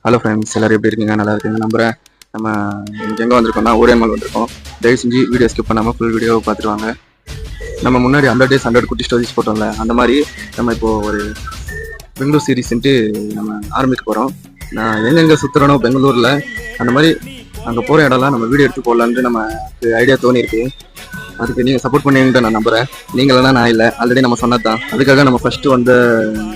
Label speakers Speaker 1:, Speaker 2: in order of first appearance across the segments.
Speaker 1: Hello friends, எல்லோரும் எப்படி இருக்கீங்க? நல்லா இருக்குங்க நம்புகிறேன். நம்ம எங்கே வந்திருக்கோம்னா ஓரியன்மால் வந்திருக்கோம். தயவு செஞ்சு வீடியோ ஸ்கிப் பண்ணாமல் ஃபுல் வீடியோவை பார்த்துருவாங்க. நம்ம முன்னாடி 100 days 100 குட்டி ஸ்டோரிஸ் போட்டோம்ல, அந்த மாதிரி நம்ம இப்போது ஒரு பெங்களூர் சீரீஸ்ன்ட்டு நம்ம ஆரம்பிக்க போகிறோம். நான் எங்கெங்கே சுற்றுறனோ பெங்களூரில், அந்த மாதிரி அங்கே போகிற இடம்லாம் நம்ம வீடியோ எடுத்து போடலான்ட்டு நமக்கு ஐடியா தோணியிருக்கு. அதுக்கு நீங்கள் சப்போர்ட் பண்ணுவீங்கன்னு நான் நம்புகிறேன். நீங்களெல்லாம் நான் இல்லை, ஆல்ரெடி நம்ம சொன்னது தான். அதுக்காக நம்ம ஃபஸ்ட்டு வந்த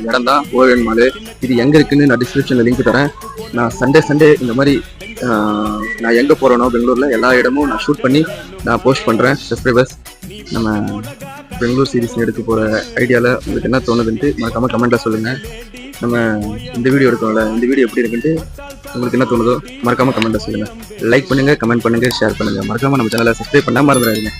Speaker 1: இடம் தான் ஓரியன்மால். இது எங்கே இருக்குதுன்னு நான் டிஸ்கிரிப்ஷனில் லிங்க் தரேன். நான் சண்டே இந்த மாதிரி நான் எங்கே போகிறேனோ பெங்களூரில் எல்லா இடமும் நான் ஷூட் பண்ணி நான் போஸ்ட் பண்ணுறேன். சப்ஸ்கிரைபர்ஸ், நம்ம பெங்களூர் சீரீஸ் எடுக்க போகிற ஐடியாவில் உங்களுக்கு என்ன தோணுதுன்ட்டு மறக்காமல் கமெண்ட்டில் சொல்லுங்கள். நம்ம இந்த வீடியோ எடுக்கோம்ல, இந்த வீடியோ எப்படி இருக்குன்ட்டு உங்களுக்கு என்ன தோணுதோ மறக்காமல் கமெண்ட்டில் சொல்லுங்கள். லைக் பண்ணுங்கள், கமெண்ட் பண்ணுங்கள், ஷேர் பண்ணுங்கள். மறக்காமல் நம்ம சேனலை சப்ஸ்கிரைப் பண்ணால் மறந்துடாதீங்க.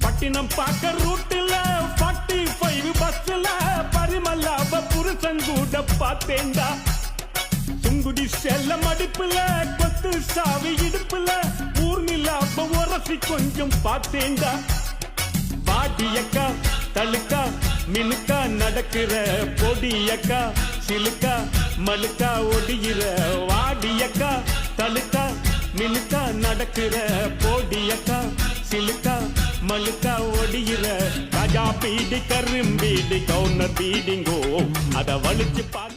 Speaker 2: பட்டினம் பார்க்க ரூட்ல 45 பஸ்ல பரிமல்லாப புருஷன் கூட பார்த்தேன்டா. சுங்குடி செல்ல மடிப்புல கொத்து சாவி இடுப்புல ஊர்நிலாப உரசி கொஞ்சம் பார்த்தேன்டா. பாடியக்கா தழுக்கா மினுக்கா நடக்கிற பொடியக்கா சிலுக்கா மலுக்கா ஒடிகிற வாடியக்கா தழுக்கா மினுக்கா நடக்கிற பொடியக்கா சிலுக்கா மலுக்கா ஒடிகிற ராஜா பீடி கரும்பீடி கவுனர் பீடிங்கோ அத வலிச்சு பார்க்க